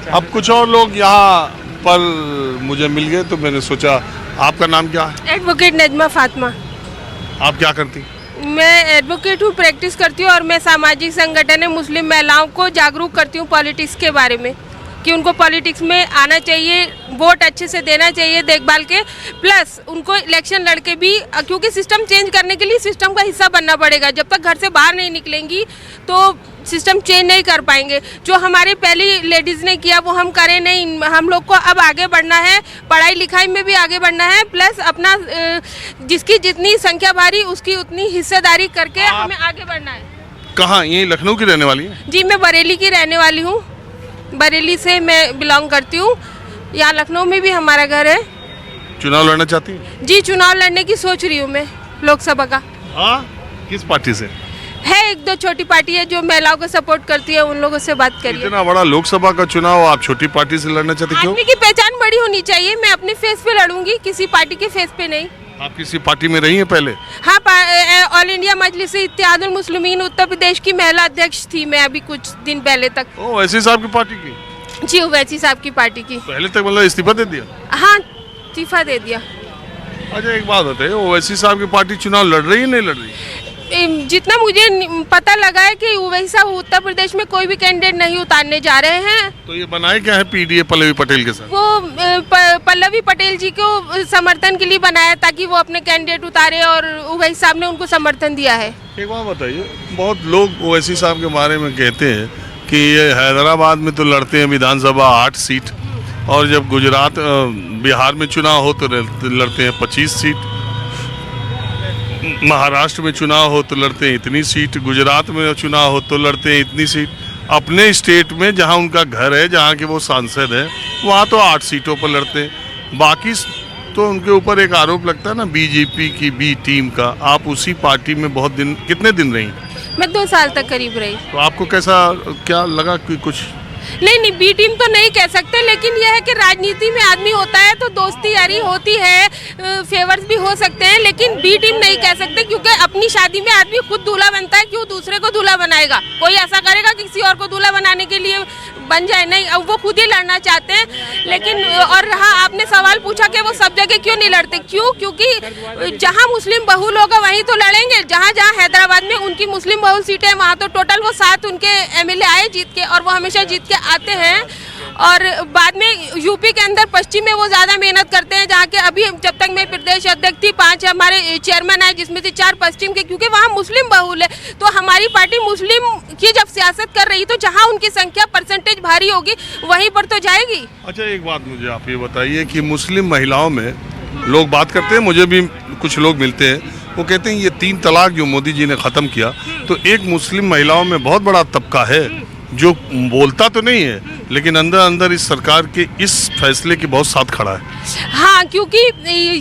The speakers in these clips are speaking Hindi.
अब कुछ और लोग यहाँ पर मुझे मिल गए तो मैंने सोचा, आपका नाम क्या है? एडवोकेट नजमा फातिमा। आप क्या करती? मैं एडवोकेट हूँ, प्रैक्टिस करती हूँ और मैं सामाजिक संगठन है मुस्लिम महिलाओं को जागरूक करती हूँ पॉलिटिक्स के बारे में, कि उनको पॉलिटिक्स में आना चाहिए, वोट अच्छे से देना चाहिए देखभाल के, प्लस उनको इलेक्शन लड़के भी, क्योंकि सिस्टम चेंज करने के लिए सिस्टम का हिस्सा बनना पड़ेगा। जब तक घर से बाहर नहीं निकलेंगी तो सिस्टम चेंज नहीं कर पाएंगे। जो हमारी पहली लेडीज़ ने किया वो हम करें नहीं, हम लोग को अब आगे बढ़ना है, पढ़ाई लिखाई में भी आगे बढ़ना है, प्लस अपना जिसकी जितनी संख्या भारी उसकी उतनी हिस्सेदारी करके हमें आगे बढ़ना है। कहाँ? यही लखनऊ की रहने वाली है? जी, मैं बरेली की रहने वाली हूँ, बरेली से मैं बिलोंग करती हूँ। यहाँ लखनऊ में भी हमारा घर है। चुनाव लड़ना चाहती हैं? जी, चुनाव लड़ने की सोच रही हूँ मैं, लोकसभा का। हाँ, किस पार्टी से? है एक दो छोटी पार्टी है जो महिलाओं को सपोर्ट करती है, उन लोगों से बात करिए। इतना बड़ा लोकसभा का चुनाव आप छोटी पार्टी से लड़ना चाहते क्यों? आदमी की पहचान बड़ी होनी चाहिए। मैं अपने फेस पे लड़ूंगी, किसी पार्टी के फेस पे नहीं। आप किसी पार्टी में रही हैं पहले? हाँ, ऑल इंडिया मजलिस इत्तेहादुल मुस्लिमीन उत्तर प्रदेश की महिला अध्यक्ष थी मैं अभी कुछ दिन पहले तक। ओ, वैसी साहब की पार्टी की? जी, ओवैसी साहब की पार्टी की। पहले तक मतलब इस्तीफा दे दिया? हाँ, इस्तीफा दे दिया। अच्छा, एक बात बताइए, ओवैसी साहब की पार्टी चुनाव लड़ रही है नहीं लड़ रही? जितना मुझे पता लगा है कि ओवैसी साहब उत्तर प्रदेश में कोई भी कैंडिडेट नहीं उतारने जा रहे हैं। तो ये बनाए क्या है पीडीए पल्लवी पटेल के साथ? वो पल्लवी पटेल जी को समर्थन के लिए बनाया ताकि वो अपने कैंडिडेट उतारे और ओवैसी साहब ने उनको समर्थन दिया है। एक बात बताइए, बहुत लोग ओवैसी साहब के बारे में कहते हैं कि ये हैदराबाद में तो लड़ते हैं विधानसभा 8 सीट, और जब गुजरात बिहार में चुनाव हो तो लड़ते हैं 25 सीट, महाराष्ट्र में चुनाव हो तो लड़ते हैं इतनी सीट, गुजरात में चुनाव हो तो लड़ते हैं इतनी सीट। अपने स्टेट में जहां उनका घर है, जहां के वो सांसद हैं, वहां तो 8 सीटों पर लड़ते हैं। बाकी तो उनके ऊपर एक आरोप लगता है ना बीजेपी की बी टीम का। आप उसी पार्टी में बहुत दिन, कितने दिन रही? मैं 2 साल तक करीब रही। तो आपको कैसा क्या लगा कि कुछ? नहीं, बी टीम तो नहीं कह सकते, लेकिन यह है कि राजनीति में आदमी होता है तो दोस्ती यारी होती है, फेवर्स भी हो सकते हैं, लेकिन बी टीम नहीं कह सकते, क्योंकि अपनी शादी में आदमी खुद दूल्हा बनता है, क्यों दूसरे को दूल्हा बनाएगा? कोई ऐसा करेगा कि किसी और को दूल्हा बनाने के लिए बन जाए? नहीं, अब वो खुद ही लड़ना चाहते हैं। लेकिन और हाँ, आपने सवाल पूछा कि वो सब जगह क्यों नहीं लड़ते, क्यों? क्योंकि जहाँ मुस्लिम बहुल होगा वहीं तो लड़ेंगे। जहाँ जहाँ हैदराबाद में उनकी मुस्लिम बहुल सीटें हैं वहाँ तो टोटल वो 7 उनके एमएलए आए जीत के, और वो हमेशा जीत के आते हैं। और बाद में यूपी के अंदर पश्चिम में वो ज़्यादा मेहनत करते हैं, जहाँ के अभी जब तक मैं प्रदेश अध्यक्ष थी 5 हमारे चेयरमैन आए, जिसमें से 4 पश्चिम के, क्योंकि वहाँ मुस्लिम बहुल है। तो हमारी पार्टी मुस्लिम की जब सियासत कर रही तो जहाँ उनकी संख्या परसेंटेज भारी होगी वहीं पर तो जाएगी। अच्छा, एक बात मुझे आप ये बताइए कि मुस्लिम महिलाओं में लोग बात करते हैं, मुझे भी कुछ लोग मिलते हैं, वो कहते हैं ये 3 तलाक जो मोदी जी ने ख़त्म किया, तो एक मुस्लिम महिलाओं में बहुत बड़ा तबका है जो बोलता तो नहीं है, लेकिन अंदर अंदर इस सरकार के इस फैसले के बहुत साथ खड़ा है। हाँ, क्योंकि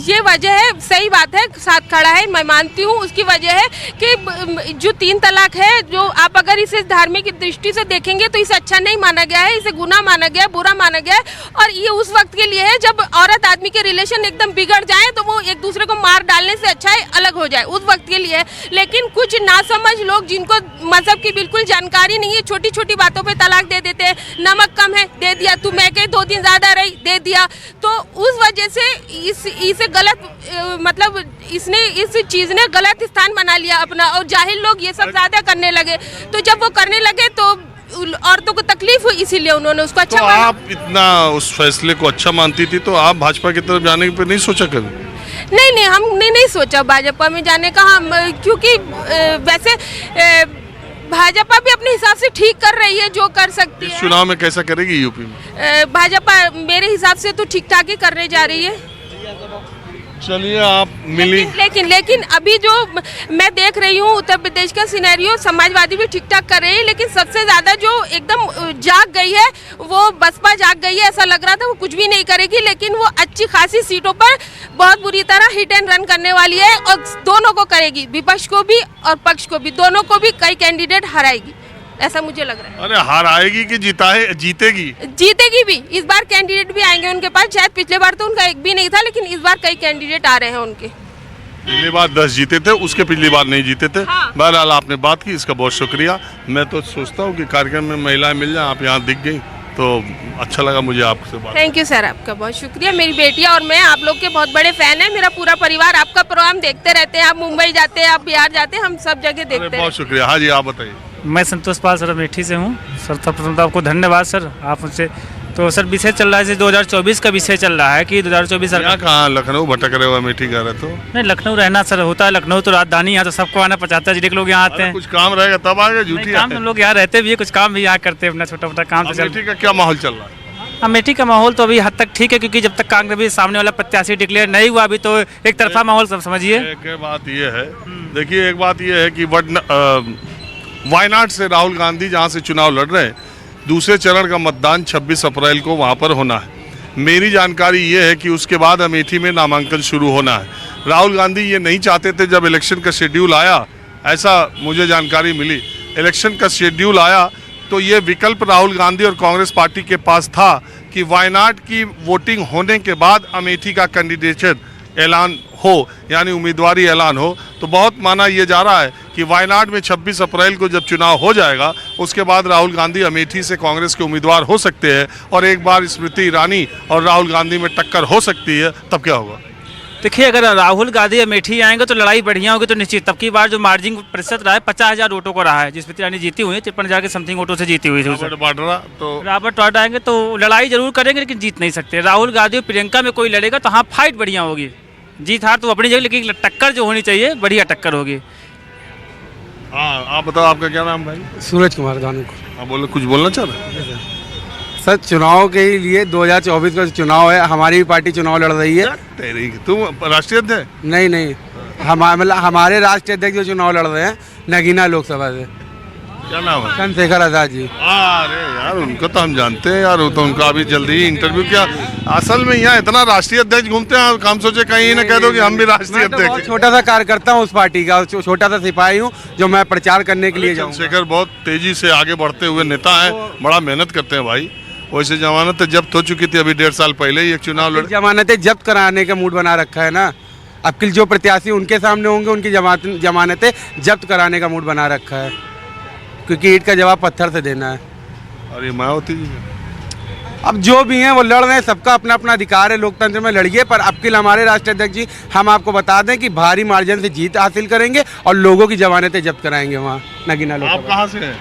ये वजह है, सही बात है, साथ खड़ा है, मैं मानती हूँ। उसकी वजह है कि जो 3 तलाक है, जो आप अगर इसे धार्मिक दृष्टि से देखेंगे तो इसे अच्छा नहीं माना गया है, इसे गुनाह माना गया है, बुरा माना गया है। और ये उस वक्त के लिए है जब औरत आदमी के रिलेशन एकदम बिगड़ जाए तो वो एक दूसरे को मार डालने से अच्छा है अलग हो जाए, उस वक्त के लिए है। लेकिन कुछ नासमझ लोग जिनको मजहब की बिल्कुल जानकारी नहीं है, छोटी छोटी बातों पे तलाक दे देते हैं। नमक कम है, दे दिया। तू मैके 2 दिन ज्यादा रही, दे दिया। तो उस वजह से इसे गलत मतलब इसने इस चीज ने गलत स्थान बना लिया अपना, और जाहिल लोग ये सब ज्यादा करने लगे। तो जब वो करने लगे तो औरतों को तकलीफ हुई, इसीलिए उन्होंने उसको अच्छा माना। आप इतना उस फैसले को अच्छा मानती थी तो आप भाजपा की तरफ जाने पे नहीं सोचा कभी? नहीं, हमने नहीं सोचा भाजपा में जाने का। हम क्योंकि वैसे भाजपा भी अपने हिसाब से ठीक कर रही है जो कर सकती है। इस चुनाव में कैसा करेगी यूपी में? भाजपा मेरे हिसाब से तो ठीक ठाक ही करने जा रही है। चलिए, आप मिली। लेकिन अभी जो मैं देख रही हूँ उत्तर प्रदेश का सिनेरियो, समाजवादी भी ठीक ठाक कर रहे हैं, लेकिन सबसे ज्यादा जो एकदम जाग गई है वो बसपा जाग गई है। ऐसा लग रहा था वो कुछ भी नहीं करेगी, लेकिन वो अच्छी खासी सीटों पर बहुत बुरी तरह हिट एंड रन करने वाली है, और दोनों को करेगी, विपक्ष को भी और पक्ष को भी, दोनों को भी कई कैंडिडेट हराएगी, ऐसा मुझे लग रहा है। अरे हार आएगी कि जीतेगी? जीतेगी भी। इस बार कैंडिडेट भी आएंगे उनके पास, शायद पिछले बार तो उनका एक भी नहीं था, लेकिन इस बार कई कैंडिडेट आ रहे हैं उनके। पिछली बार 10 जीते थे, उसके पिछली बार नहीं जीते थे। हाँ। बहरहाल आपने बात की, इसका बहुत शुक्रिया। मैं तो सोचता हूँ कि कार्यक्रम में महिलाएं मिल जाएं, आप यहाँ दिख गई, तो अच्छा लगा मुझे आपसे बात। थैंक यू सर, आपका बहुत शुक्रिया। मेरी बेटियां और मैं आप लोग के बहुत बड़े फैन हैं। मेरा पूरा परिवार आपका प्रोग्राम देखते रहते हैं। आप मुंबई जाते हैं, आप बिहार जाते हैं, हम सब जगह देखते हैं। बहुत शुक्रिया। हाँ जी, आप बताइए। मैं संतोष पाल सर अमेठी से हूँ। सर प्रथम तो आपको धन्यवाद सर, आप मुझसे। तो सर विषय चल रहा है, जैसे 2024 का विषय चल रहा है कि 2024 यहाँ कहाँ लखनऊ भटक रहे हो, अमेठी कह रहे तो? नहीं, लखनऊ रहना सर होता है। लखनऊ तो राजधानी, यहाँ तो सबको आना 75 जिले के लोग यहाँ आते हैं। कुछ काम रहेगा तब आगे, झूठी काम हम लोग यहाँ रहते भी है, कुछ काम भी यहाँ करते हैं, अपना छोटा मोटा काम तो चल। अमेठी का क्या माहौल चल रहा है? अमेठी का माहौल तो अभी हद तक ठीक है, क्योंकि जब तक कांग्रेस भी सामने वाला प्रत्याशी डिक्लेयर नहीं हुआ अभी तो एक तरफा माहौल सब समझिए। एक बात ये है, देखिए एक बात ये है कि वायनाड से राहुल गांधी जहाँ से चुनाव लड़ रहे हैं, दूसरे चरण का मतदान 26 अप्रैल को वहाँ पर होना है। मेरी जानकारी ये है कि उसके बाद अमेठी में नामांकन शुरू होना है। राहुल गांधी ये नहीं चाहते थे जब इलेक्शन का शेड्यूल आया, ऐसा मुझे जानकारी मिली। इलेक्शन का शेड्यूल आया तो ये विकल्प राहुल गांधी और कांग्रेस पार्टी के पास था कि वायनाड की वोटिंग होने के बाद अमेठी का कैंडिडेचर ऐलान हो, यानी उम्मीदवारी ऐलान हो। तो बहुत माना ये जा रहा है कि वायनाड में 26 अप्रैल को जब चुनाव हो जाएगा, उसके बाद राहुल गांधी अमेठी से कांग्रेस के उम्मीदवार हो सकते हैं और एक बार स्मृति ईरानी और राहुल गांधी में टक्कर हो सकती है। तब क्या होगा? देखिए, अगर राहुल गांधी अमेठी आएंगे तो लड़ाई बढ़िया होगी तो निश्चित। तब की बार जो मार्जिन प्रतिशत रहा है 50,000 वोटों को रहा है, जिस स्मृति ईरानी जीती हुई है 53,000 के समथिंग वोटों से जीती हुई है। रॉबर्ट वाड्रा आएंगे तो लड़ाई जरूर करेंगे लेकिन जीत नहीं सकते। राहुल गांधी और प्रियंका में कोई लड़ेगा तो हाँ फाइट बढ़िया होगी। जीत हार तो अपनी जगह, लेकिन टक्कर जो होनी चाहिए बढ़िया टक्कर होगी। हाँ, आप बताओ, आपका क्या नाम भाई? सूरज कुमार दानू। आप बोलो, कुछ बोलना चाह रहे हैं? सर, चुनाव के लिए 2024 का चुनाव है, हमारी भी पार्टी चुनाव लड़ रही है। तेरी तुम राष्ट्रीय अध्यक्ष? नहीं, हमारे राष्ट्रीय अध्यक्ष जो चुनाव लड़ रहे हैं नगीना लोकसभा से। क्या नाम है? चंद्रशेखर आजाद जी। अरे यार, उनको तो हम जानते हैं यार, तो उनका अभी जल्दी ही इंटरव्यू किया। असल में यहाँ इतना राष्ट्रीय अध्यक्ष घूमते हैं, हम सोचे कहीं ना कह दो कि हम भी राष्ट्रीय अध्यक्ष हैं। छोटा सा कार्यकर्ता हूँ उस पार्टी का, छोटा सा सिपाही हूँ जो मैं प्रचार करने के लिए जाऊँ। चंद्रशेखर बहुत तेजी से आगे बढ़ते हुए नेता है, बड़ा मेहनत करते हैं भाई। वैसे जमानत जब्त हो चुकी थी अभी 1.5 साल पहले ही एक चुनाव लड़। जमानतें जब्त कराने का मूड बना रखा है ना। अब के जो प्रत्याशी उनके सामने होंगे उनकी जमानतें जब्त कराने का मूड बना रखा है, क्योंकि ईंट का जवाब पत्थर से देना है। और ये मायावती जी, अब जो भी हैं वो लड़ रहे हैं, सबका अपना अपना अधिकार है, लोकतंत्र में लड़िए। पर अब के हमारे राष्ट्रीय अध्यक्ष जी, हम आपको बता दें कि भारी मार्जिन से जीत हासिल करेंगे और लोगों की जमानतें जब्त कराएंगे वहाँ नगीना लोकसभा। आप कहाँ से हैं?